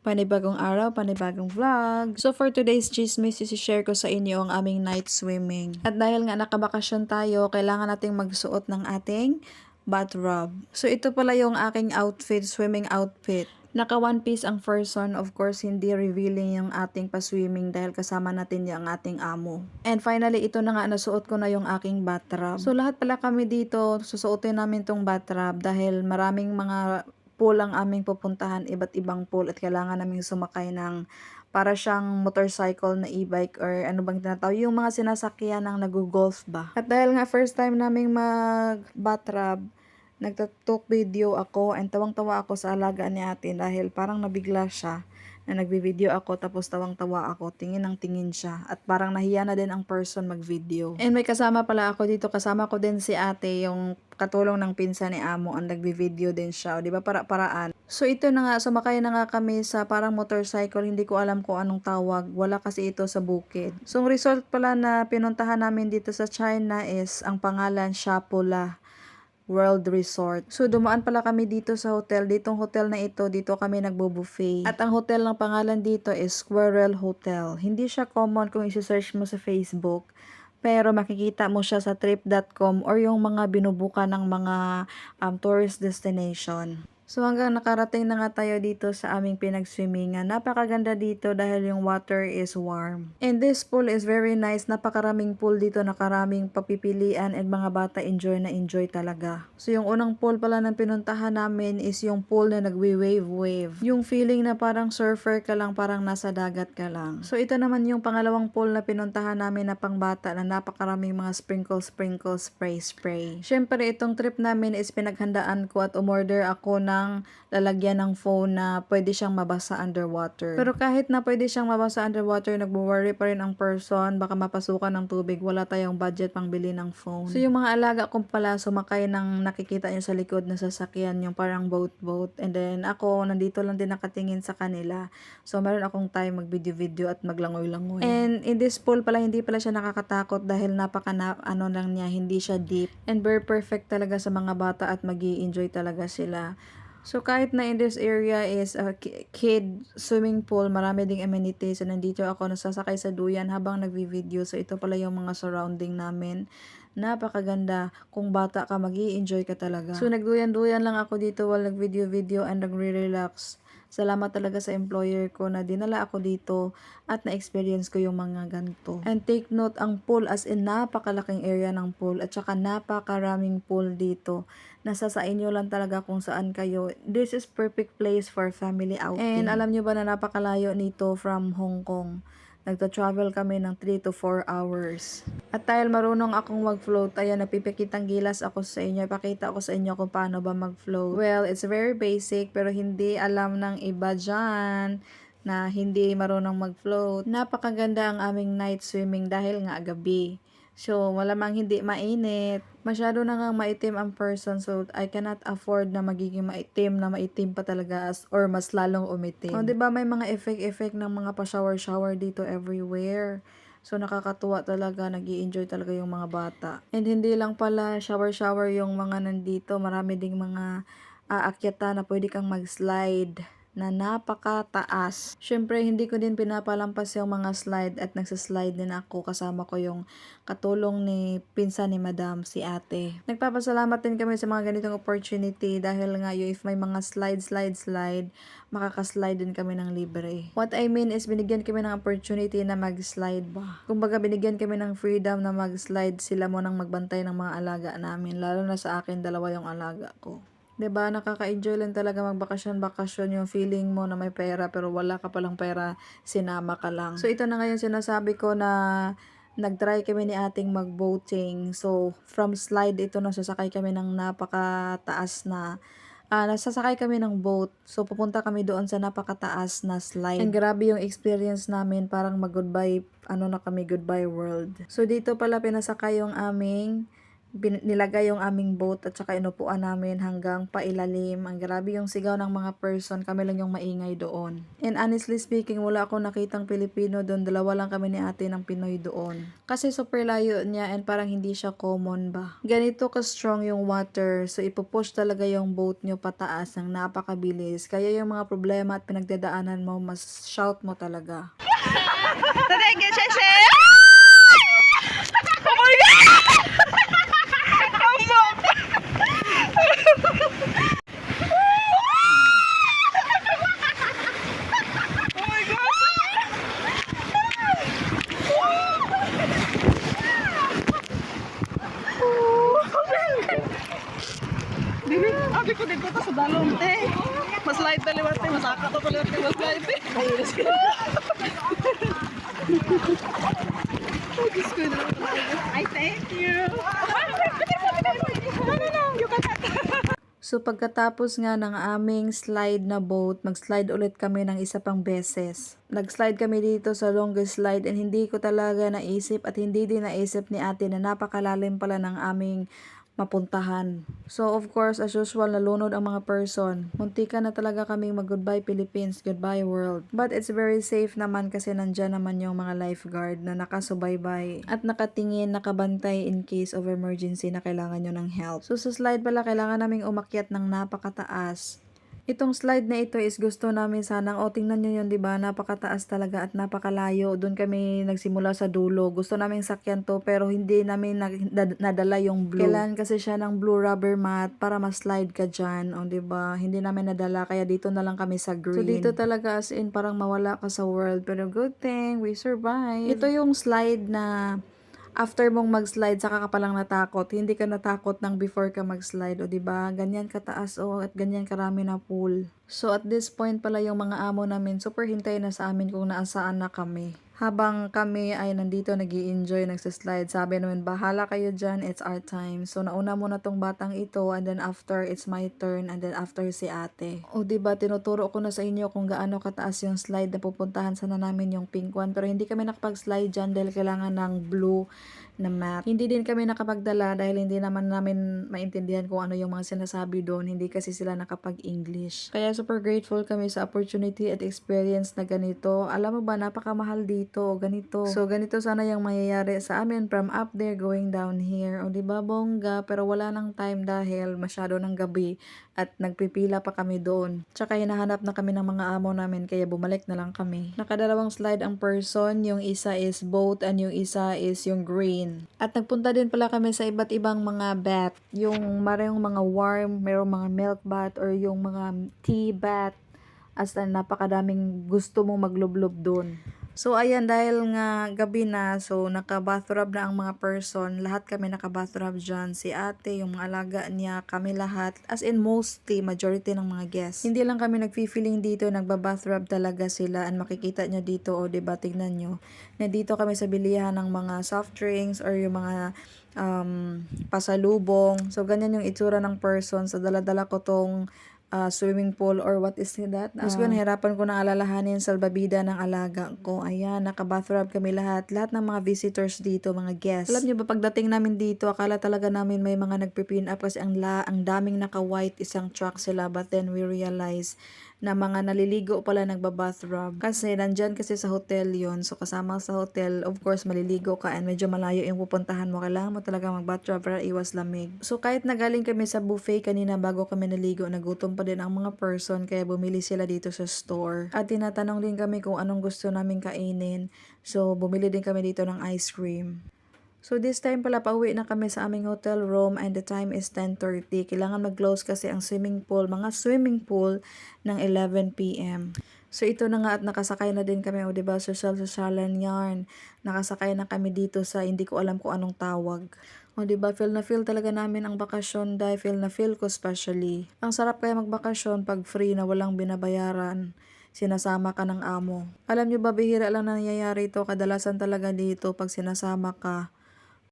Panibagong araw, panibagong vlog. So for today's chismis, isi-share ko sa inyo ang aming night swimming. At dahil nga nakabakasyon tayo, kailangan nating magsuot ng ating bathrobe. So ito pala yung aking outfit, swimming outfit. Naka one piece ang person, of course hindi revealing yung ating pa-swimming dahil kasama natin yung ating amo. And finally, ito na nga, nasuot ko na yung aking bathrobe. So lahat pala kami dito, susuotin namin tong bathrobe dahil maraming mga pool ang aming pupuntahan, iba't ibang pool at kailangan naming sumakay ng para siyang motorcycle na e-bike or ano bang tinatawag, yung mga sinasakyan ng nag-golf ba. At dahil nga first time naming mag-bathrobe, nagtatok video ako and tawang-tawa ako sa alaga ni ate dahil parang nabigla siya na nagbi-video ako tapos tawang-tawa ako, tingin ng tingin siya at parang nahiya na din ang person mag-video. And may kasama pala ako dito, kasama ko din si ate, yung katulong ng pinsan ni amo, ang nagbi-video din siya, o di ba, para-paraan. So ito na nga, sumakay na nga kami sa parang motorcycle, hindi ko alam kung anong tawag, wala kasi ito sa bukid. So ang resort pala na pinuntahan namin dito sa China is ang pangalan Shapula World Resort. So, dumaan pala kami dito sa hotel. Ditong hotel na ito, dito kami nagbo-buffet. At ang hotel ng pangalan dito is Squirrel Hotel. Hindi siya common kung isi-search mo sa Facebook. Pero makikita mo siya sa trip.com or yung mga binubuka ng mga tourist destination. So hanggang nakarating na nga tayo dito sa aming pinag-swimmingan. Napakaganda dito dahil yung water is warm. And this pool is very nice. Napakaraming pool dito, nakaraming papipilian and mga bata enjoy na enjoy talaga. So yung unang pool pala ng pinuntahan namin is yung pool na nagwi-wave-wave. Yung feeling na parang surfer ka lang, parang nasa dagat ka lang. So ito naman yung pangalawang pool na pinuntahan namin na pangbata na napakaraming mga sprinkle, spray. Syempre itong trip namin is pinaghandaan ko at umorder ako ng lalagyan ng phone na pwede siyang mabasa underwater. Pero kahit na pwede siyang mabasa underwater, nagwo-worry pa rin ang person, baka mapasukan ng tubig, wala tayong budget pang bili ng phone. So yung mga alaga kong pala sumakay ng nakikita niyo sa likod na sasakyan, yung parang boat. And then ako, nandito lang din nakatingin sa kanila. So meron akong time mag-video at maglangoy-langoy. And in this pool pala, hindi pala siya nakakatakot dahil ano lang niya, hindi siya deep. And very perfect talaga sa mga bata at magi-enjoy talaga sila. So, kahit na in this area is a kid swimming pool, marami ding amenities. So, nandito ako nasasakay sa duyan habang nagvi-video. So, ito pala yung mga surrounding namin. Napakaganda. Kung bata ka, mag-i-enjoy ka talaga. So, nagduyan-duyan lang ako dito while nag-video and nagre-relax. Salamat talaga sa employer ko na dinala ako dito at na-experience ko yung mga ganito. And take note, ang pool as in napakalaking area ng pool at saka napakaraming pool dito. Nasa sa inyo lang talaga kung saan kayo. This is perfect place for family outing. And alam nyo ba na napakalayo nito from Hong Kong? Nagta-travel kami ng 3 to 4 hours. At dahil marunong akong mag-float, ayan, napipikitang gilas ako sa inyo. Ipakita ko sa inyo kung paano ba mag-float. Well, it's very basic, pero hindi alam ng iba dyan na hindi marunong mag-float. Napakaganda ang aming night swimming dahil nga gabi. So, malamang hindi mainit. Masyado na nga maitim ang person, so I cannot afford na magiging maitim pa talaga or mas lalong umitim. O, diba may mga effect ng mga pa-shower dito everywhere. So, nakakatuwa talaga, nag-i-enjoy talaga yung mga bata. And hindi lang pala shower yung mga nandito, marami ding mga aakyatan na pwede kang mag-slide na napakataas. Syempre, hindi ko din pinapalampas yung mga slide at nagsaslide din ako. Kasama ko yung katulong ni pinsan ni madam, si ate. Nagpapasalamat din kami sa mga ganitong opportunity dahil nga if may mga slide, makakaslide din kami ng libre. What I mean is, binigyan kami ng opportunity na mag-slide ba. Kumbaga, binigyan kami ng freedom na mag-slide, sila mo nang magbantay ng mga alaga namin. Lalo na sa akin, dalawa yung alaga ko. 'Di ba, nakaka-enjoy lang talaga magbakasyon yung feeling mo na may pera pero wala ka palang pera, sinama ka lang. So ito na ngayon sinasabi ko na nag-try kami ni ating mag-boating. So from slide ito na sasakay kami ng napakataas na nasasakay kami ng boat. So pupunta kami doon sa napakataas na slide. And grabe yung experience namin, parang mag-goodbye, goodbye world. So dito pala pinasakay yung aming nilagay yung aming boat at saka inupuan namin hanggang pailalim. Ang grabe yung sigaw ng mga person, kami lang yung maingay doon. And honestly speaking, wala akong nakitang Pilipino doon, dalawa lang kami ni ate ng Pinoy doon. Kasi super layo niya and parang hindi siya common ba. Ganito ka-strong yung water, so ipupush talaga yung boat nyo pataas ng napakabilis. Kaya yung mga problema at pinagdadaanan mo, mas shout mo talaga. Dili, abi ko dito sa dalom te. Mas light na liwat te, masaka to liwat te, mas light te. Ayos ka. Diyos ko na. I thank you. No, you can So pagkatapos nga ng aming slide na boat, mag-slide ulit kami ng isa pang beses. Nag-slide kami dito sa longest slide and hindi ko talaga naisip at hindi din naisip ni ate na napakalalim pala ng aming mapuntahan. So of course, as usual, nalunod ang mga person. Muntika na talaga kaming mag-goodbye Philippines, goodbye world. But it's very safe naman kasi nandyan naman yung mga lifeguard na nakasubaybay at nakatingin, nakabantay in case of emergency na kailangan nyo ng help. So sa slide pala, kailangan naming umakyat ng napakataas. Itong slide na ito is gusto namin sanang, tingnan nyo yun, diba? Napakataas talaga at napakalayo. Doon kami nagsimula sa dulo. Gusto namin sakyan to pero hindi namin nadala yung blue. Kailan kasi siya ng blue rubber mat para ma-slide ka dyan. O, diba? Hindi namin nadala kaya dito na lang kami sa green. So dito talaga as in parang mawala ka sa world. Pero good thing, we survived. Ito yung slide na after mong mag-slide, saka ka palang natakot. Hindi ka natakot nang before ka mag-slide. O, diba? Ganyan kataas at ganyan karami na pool. So, at this point pala yung mga amo namin, super hintay na sa amin kung naasaan na kami. Habang kami ay nandito nag-i-enjoy, nagsaslide, sabi namin, bahala kayo dyan, it's our time. So, nauna muna tong batang ito, and then after, it's my turn, and then after si ate. O, diba, tinuturo ko na sa inyo kung gaano kataas yung slide na pupuntahan sana namin yung pink one. Pero hindi kami nakapag-slide dyan dahil kailangan ng blue na mat. Hindi din kami nakapagdala dahil hindi naman namin maintindihan kung ano yung mga sinasabi doon. Hindi kasi sila nakapag-English. Kaya super grateful kami sa opportunity at experience na ganito. Alam mo ba, napakamahal dito o ganito. So, ganito sana yung mangyayari sa amin from up there going down here. O, diba, bongga? Pero wala nang time dahil masyado ng gabi at nagpipila pa kami doon. Tsaka hinahanap na kami ng mga amo namin kaya bumalik na lang kami. Nakadalawang slide ang person. Yung isa is boat and yung isa is yung green. At nagpunta din pala kami sa iba't ibang mga bath. Yung mayroong mga warm, mayroong mga milk bath or yung mga tea bath. As in, napakadaming gusto mong maglublob doon. So, ayan, dahil nga gabi na, so, naka-bathrobe na ang mga person. Lahat kami naka-bathrobe dyan. Si ate, yung mga alaga niya, kami lahat. As in, mostly, majority ng mga guests. Hindi lang kami nag-feeling dito, nagba-bathrobe talaga sila. And makikita nyo dito, o diba, tignan nyo, na dito kami sa bilihan ng mga soft drinks or yung mga pasalubong. So, ganyan yung itsura ng person. So, dala-dala ko tong swimming pool or what is that? Tapos nahirapan ko na alalahanin salbabida ng alaga ko. Ayan, naka-bathrobe kami lahat. Lahat ng mga visitors dito, mga guests. Alam niyo ba, pagdating namin dito, akala talaga namin may mga nagpipin up kasi ang daming naka-white, isang truck sila. But then we realized na mga naliligo pala nagba-bathrobe. Kasi nandyan kasi sa hotel yon. So kasama sa hotel, of course, maliligo ka and medyo malayo yung pupuntahan mo. Kailangan mo talaga mag-bathrobe para iwas lamig. So kahit nagaling kami sa buffet kanina bago kami naligo, nagutom pa din ang mga person kaya bumili sila dito sa store. At tinatanong din kami kung anong gusto namin kainin. So bumili din kami dito ng ice cream. So this time pala pauwi na kami sa aming hotel room and the time is 10:30. Kailangan mag-close kasi ang mga swimming pool ng 11 p.m. So ito na nga at nakasakay na din kami, o diba, social-socialan yarn. Nakasakay na kami dito sa hindi ko alam kung anong tawag. O diba, feel na feel talaga namin ang bakasyon dahil feel na feel ko especially. Ang sarap kaya magbakasyon pag free na walang binabayaran. Sinasama ka ng amo. Alam nyo ba, bihira lang na nangyayari ito. Kadalasan talaga dito pag sinasama ka